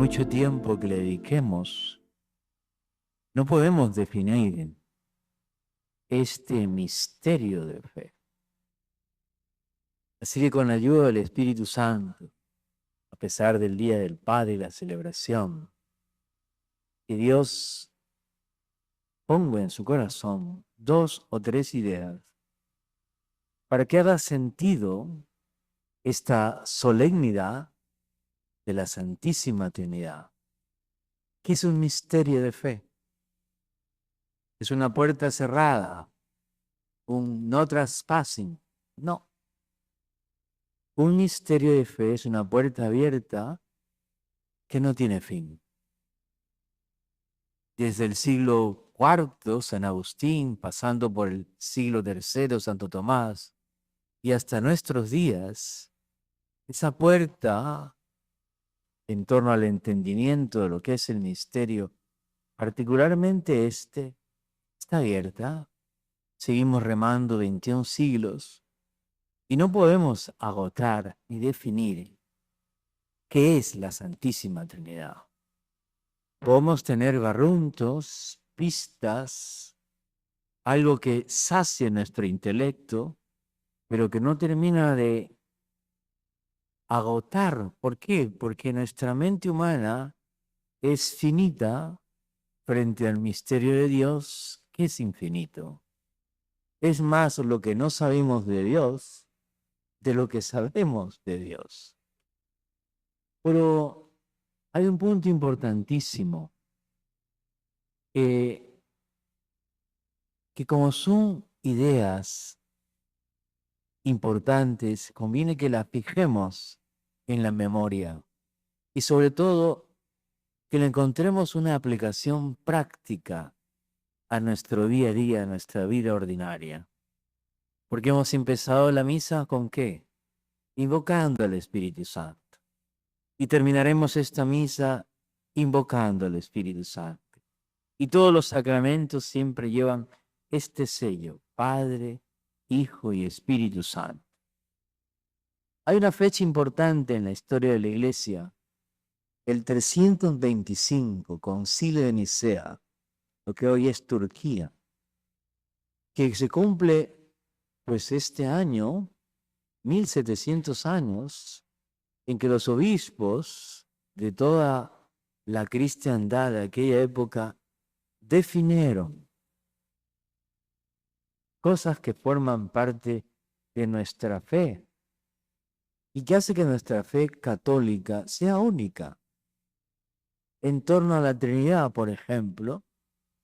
mucho tiempo que le dediquemos, no podemos definir este misterio de fe. Así que con la ayuda del Espíritu Santo, a pesar del Día del Padre y la celebración, que Dios ponga en su corazón 2 o 3 ideas para que haga sentido esta solemnidad de la Santísima Trinidad, que es un misterio de fe. Es una puerta cerrada, un no trespassing, no. Un misterio de fe es una puerta abierta que no tiene fin. Desde el siglo IV, San Agustín, pasando por el siglo III, Santo Tomás, y hasta nuestros días, esa puerta en torno al entendimiento de lo que es el misterio, particularmente está abierta. Seguimos remando 21 siglos y no podemos agotar ni definir qué es la Santísima Trinidad. Podemos tener barruntos, pistas, algo que sacie nuestro intelecto, pero que no termina de agotar. ¿Por qué? Porque nuestra mente humana es finita frente al misterio de Dios, que es infinito. Es más lo que no sabemos de Dios de lo que sabemos de Dios. Pero hay un punto importantísimo, que como son ideas importantes, conviene que las fijemos en la memoria y sobre todo que le encontremos una aplicación práctica a nuestro día a día, a nuestra vida ordinaria. Porque hemos empezado la misa ¿con qué? Invocando al Espíritu Santo. Y terminaremos esta misa invocando al Espíritu Santo. Y todos los sacramentos siempre llevan este sello, Padre, Hijo y Espíritu Santo. Hay una fecha importante en la historia de la Iglesia, el 325, Concilio de Nicea, lo que hoy es Turquía, que se cumple pues este año, 1700 años, en que los obispos de toda la cristiandad de aquella época definieron cosas que forman parte de nuestra fe y que hace que nuestra fe católica sea única. En torno a la Trinidad, por ejemplo,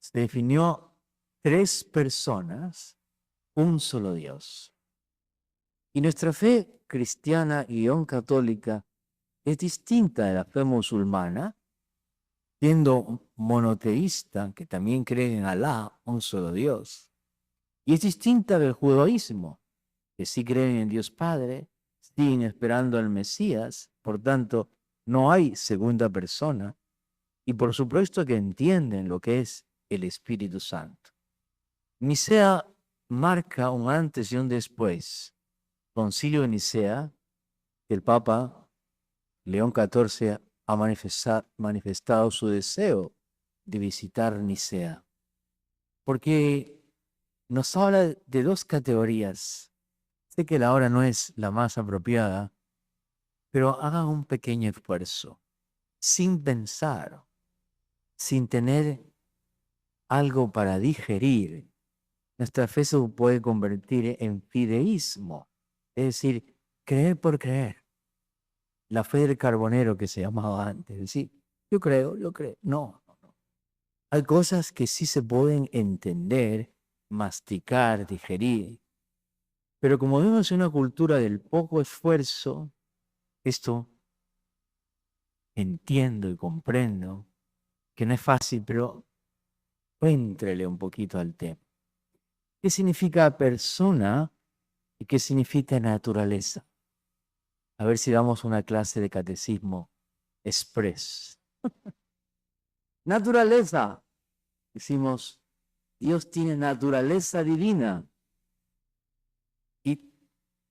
se definió 3 personas, un solo Dios. Y nuestra fe cristiana y aún católica es distinta de la fe musulmana, siendo monoteísta, que también cree en Alá, un solo Dios. Y es distinta del judaísmo, que sí creen en Dios Padre, siguen esperando al Mesías, por tanto, no hay segunda persona. Y por supuesto que entienden lo que es el Espíritu Santo. Nicea marca un antes y un después. Concilio de Nicea, el Papa León XIV ha manifestado su deseo de visitar Nicea, porque nos habla de 2 categorías. Sé que la hora no es la más apropiada, pero hagan un pequeño esfuerzo, sin pensar, sin tener algo para digerir. Nuestra fe se puede convertir en fideísmo, es decir, creer por creer. La fe del carbonero que se llamaba antes, es decir, yo creo. No. Hay cosas que sí se pueden entender, masticar, digerir, pero como vemos en una cultura del poco esfuerzo, esto entiendo y comprendo que no es fácil, pero éntrele un poquito al tema. ¿Qué significa persona y qué significa naturaleza? A ver si damos una clase de catecismo express. Naturaleza. Decimos, Dios tiene naturaleza divina.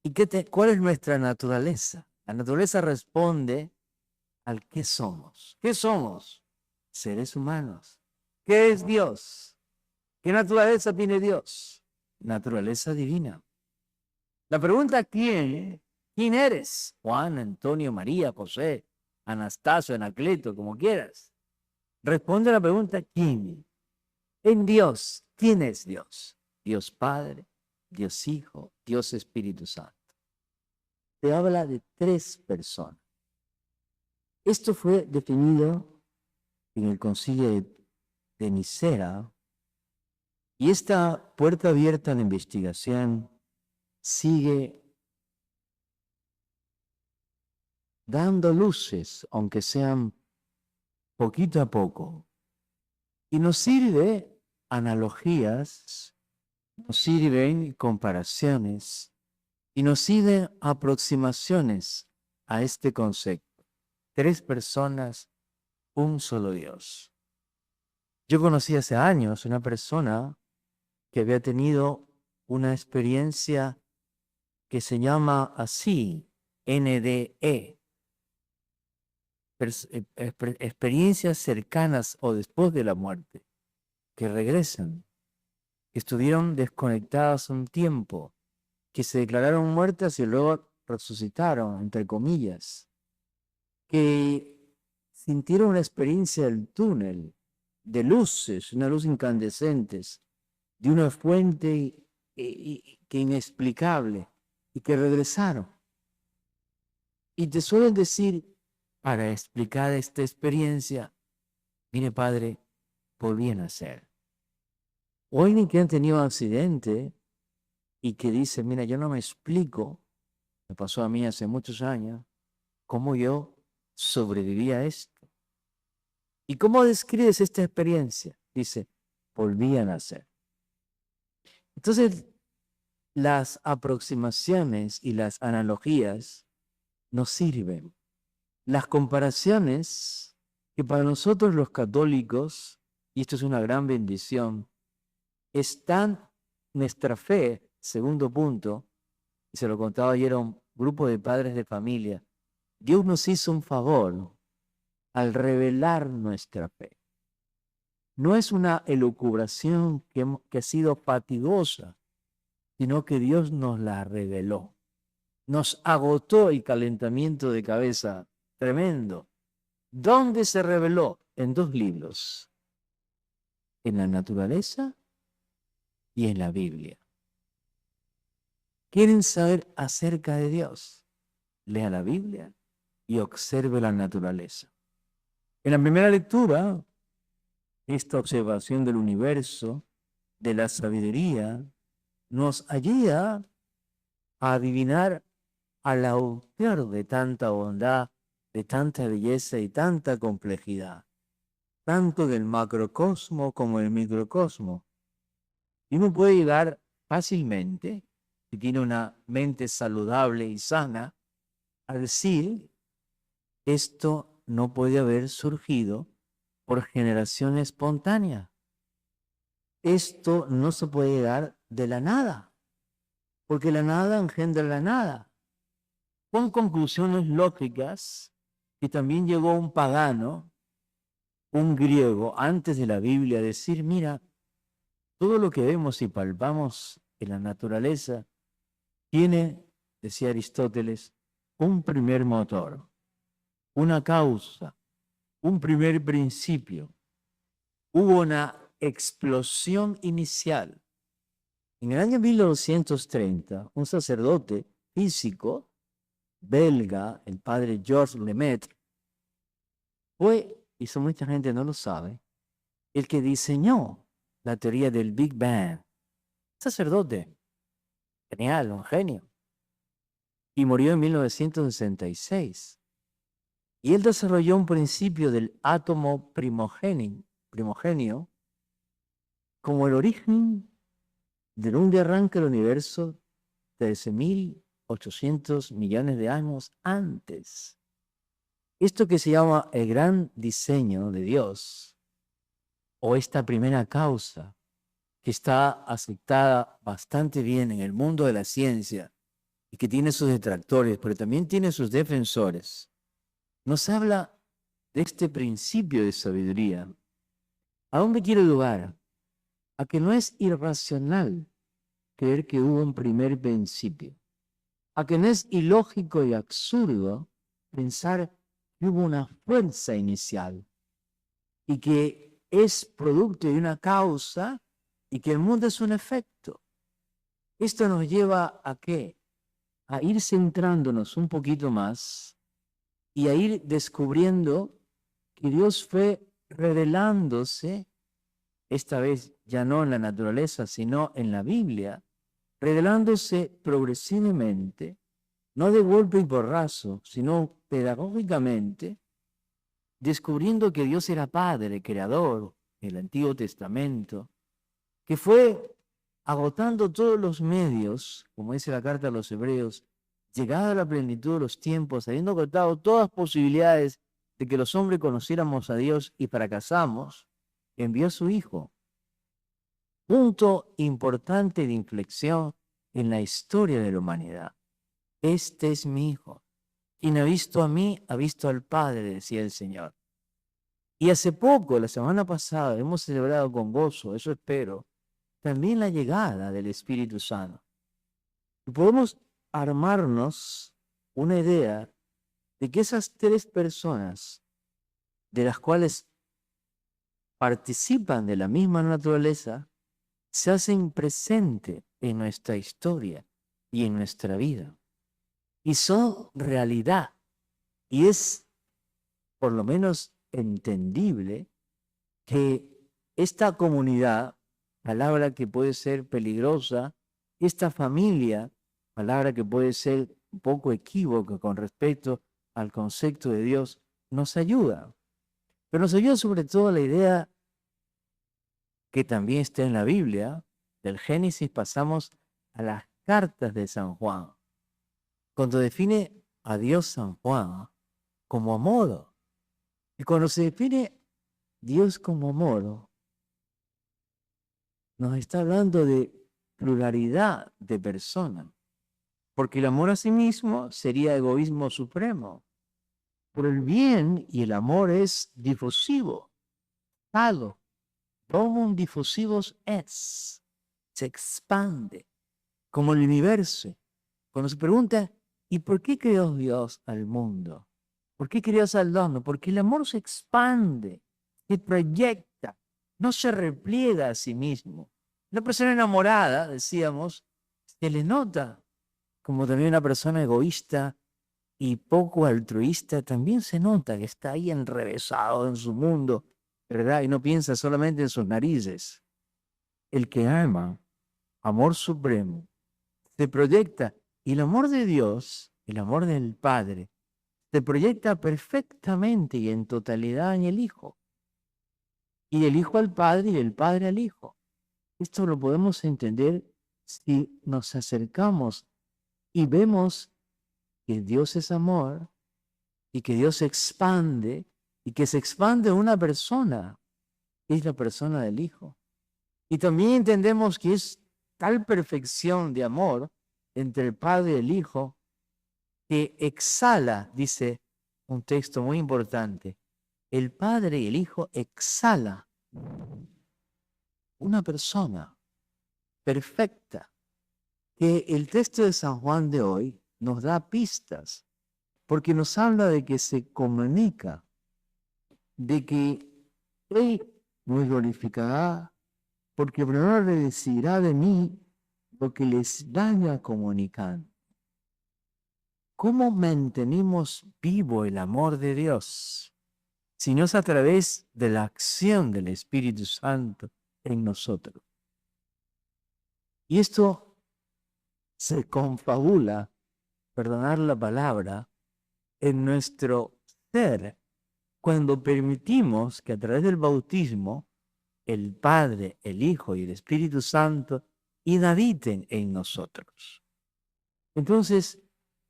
¿Y cuál es nuestra naturaleza? La naturaleza responde al qué somos. ¿Qué somos? Seres humanos. ¿Qué es Dios? ¿Qué naturaleza tiene Dios? Naturaleza divina. La pregunta ¿quién eres? Juan, Antonio, María, José, Anastasio, Anacleto, como quieras. Responde a la pregunta ¿quién? En Dios, ¿quién es Dios? Dios Padre, Dios Hijo, Dios Espíritu Santo. Te habla de 3 personas. Esto fue definido en el concilio de Nicea, y esta puerta abierta a la investigación sigue dando luces, aunque sean poquito a poco, y nos sirve analogías, nos sirven comparaciones y nos sirven aproximaciones a este concepto. 3 personas, un solo Dios. Yo conocí hace años una persona que había tenido una experiencia que se llama así, NDE, experiencias cercanas o después de la muerte, que regresan, que estuvieron desconectadas un tiempo, que se declararon muertas y luego resucitaron, entre comillas, que sintieron una experiencia del túnel, de luces, una luz incandescentes, de una fuente que inexplicable, y que regresaron. Y te suelen decir, para explicar esta experiencia, mire padre, volví a nacer. O alguien que han tenido un accidente y que dice, mira, yo no me explico, me pasó a mí hace muchos años, cómo yo sobreviví a esto. ¿Y cómo describes esta experiencia? Dice, volví a nacer. Entonces, las aproximaciones y las analogías nos sirven. Las comparaciones que para nosotros los católicos, y esto es una gran bendición, están nuestra fe, segundo punto, y se lo contaba ayer a un grupo de padres de familia, Dios nos hizo un favor al revelar nuestra fe. No es una elucubración que ha sido fatigosa, sino que Dios nos la reveló. Nos agotó el calentamiento de cabeza tremendo. ¿Dónde se reveló? En 2 libros, en la naturaleza y en la Biblia. ¿Quieren saber acerca de Dios? Lea la Biblia y observe la naturaleza. En la primera lectura, esta observación del universo, de la sabiduría, nos ayuda a adivinar al autor de tanta bondad, de tanta belleza y tanta complejidad, tanto del macrocosmo como del microcosmo. Y uno puede llegar fácilmente, si tiene una mente saludable y sana, a decir, esto no puede haber surgido por generación espontánea. Esto no se puede dar de la nada, porque la nada engendra la nada. Con conclusiones lógicas que también llegó un pagano, un griego, antes de la Biblia, a decir, mira, todo lo que vemos y palpamos en la naturaleza tiene, decía Aristóteles, un primer motor, una causa, un primer principio. Hubo una explosión inicial. En el año 1930, un sacerdote físico belga, el padre Georges Lemaitre, fue, y eso mucha gente no lo sabe, el que diseñó la teoría del Big Bang. Sacerdote, genial, un genio. Y murió en 1966. Y él desarrolló un principio del átomo primogenio como el origen de donde arranca el universo 13.800 millones de años antes. Esto que se llama el gran diseño de Dios, o esta primera causa, que está aceptada bastante bien en el mundo de la ciencia y que tiene sus detractores, pero también tiene sus defensores, nos habla de este principio de sabiduría, ¿a dónde quiero llegar? A que no es irracional creer que hubo un primer principio, a que no es ilógico y absurdo pensar que hubo una fuerza inicial y que es producto de una causa y que el mundo es un efecto. Esto nos lleva ¿a qué? A ir centrándonos un poquito más y a ir descubriendo que Dios fue revelándose, esta vez ya no en la naturaleza, sino en la Biblia, revelándose progresivamente, no de golpe y porrazo, sino pedagógicamente, descubriendo que Dios era Padre, Creador, el Antiguo Testamento, que fue agotando todos los medios, como dice la carta a los Hebreos, llegada a la plenitud de los tiempos, habiendo agotado todas posibilidades de que los hombres conociéramos a Dios y fracasamos, envió a su Hijo. Punto importante de inflexión en la historia de la humanidad. Este es mi Hijo. Quien ha visto a mí, ha visto al Padre, decía el Señor. Y hace poco, la semana pasada, hemos celebrado con gozo, eso espero, también la llegada del Espíritu Santo. Y podemos armarnos una idea de que esas tres personas, de las cuales participan de la misma naturaleza, se hacen presente en nuestra historia y en nuestra vida. Y son realidad. Y es, por lo menos, entendible que esta comunidad, palabra que puede ser peligrosa, esta familia, palabra que puede ser un poco equívoca con respecto al concepto de Dios, nos ayuda. Pero nos ayuda sobre todo la idea que también está en la Biblia. Del Génesis pasamos a las cartas de San Juan, cuando define a Dios San Juan como amor. Y cuando se define Dios como amor, nos está hablando de pluralidad de personas, porque el amor a sí mismo sería egoísmo supremo. Por el bien y el amor es difusivo, algo, domum diffusivus es, se expande, como el universo. Cuando se pregunta, ¿y por qué creó Dios al mundo? ¿Por qué creó al hombre? Porque el amor se expande, se proyecta, no se repliega a sí mismo. Una persona enamorada, decíamos, se le nota, como también una persona egoísta y poco altruista, también se nota que está ahí enrevesado en su mundo, ¿verdad? Y no piensa solamente en sus narices. El que ama, amor supremo, se proyecta, y el amor de Dios, el amor del Padre, se proyecta perfectamente y en totalidad en el Hijo. Y del Hijo al Padre y del Padre al Hijo. Esto lo podemos entender si nos acercamos y vemos que Dios es amor y que Dios se expande y que se expande una persona, que es la persona del Hijo. Y también entendemos que es tal perfección de amor entre el Padre y el Hijo que exhala, dice un texto muy importante, el Padre y el Hijo exhala una persona perfecta, que el texto de San Juan de hoy nos da pistas, porque nos habla de que se comunica, de que Él nos glorificará, porque primero le decirá de mí lo que les vaya comunicando. ¿Cómo mantenemos vivo el amor de Dios? Si no es a través de la acción del Espíritu Santo en nosotros. Y esto se confabula, perdonar la palabra, en nuestro ser, cuando permitimos que a través del bautismo el Padre, el Hijo y el Espíritu Santo inhabiten en nosotros. Entonces,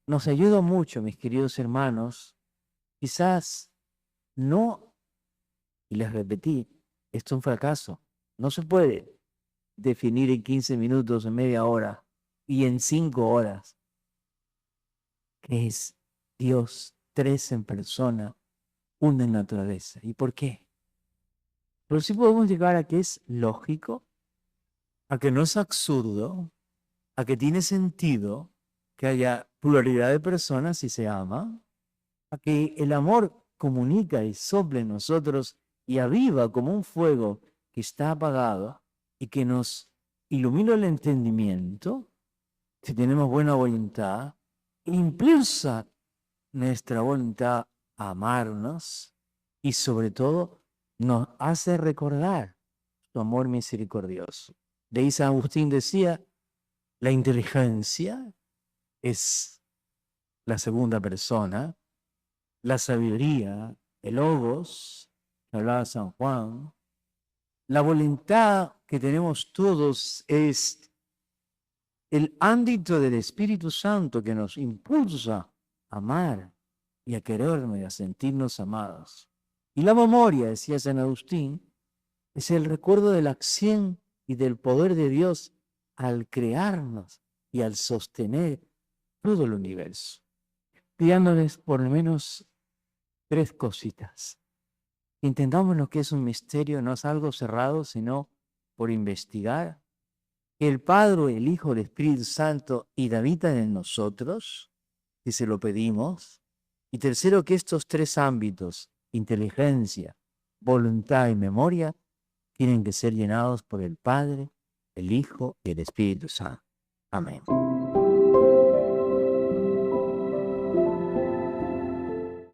nos ayuda mucho, mis queridos hermanos, quizás no, y les repetí, esto es un fracaso, no se puede definir en 15 minutos, en media hora y en 5 horas, que es Dios tres en persona, una naturaleza. ¿Y por qué? Pero sí podemos llegar a que es lógico, a que no es absurdo, a que tiene sentido que haya pluralidad de personas si se ama, a que el amor comunica y sopla en nosotros y aviva como un fuego que está apagado y que nos ilumina el entendimiento, si tenemos buena voluntad, impulsa nuestra voluntad a amarnos y sobre todo nos hace recordar su amor misericordioso. De ahí San Agustín decía, la inteligencia es la segunda persona, la sabiduría, el logos, que hablaba San Juan, la voluntad que tenemos todos es el ámbito del Espíritu Santo que nos impulsa a amar y a querernos y a sentirnos amados. Y la memoria, decía San Agustín, es el recuerdo de la acción y del poder de Dios al crearnos y al sostener todo el universo. Pidiéndoles por lo menos 3 cositas. Intentamos lo que es un misterio, no es algo cerrado, sino por investigar. El Padre, el Hijo, el Espíritu Santo y habitan en nosotros, si se lo pedimos. Y tercero, que estos 3 ámbitos, inteligencia, voluntad y memoria, tienen que ser llenados por el Padre, el Hijo y el Espíritu Santo. Amén.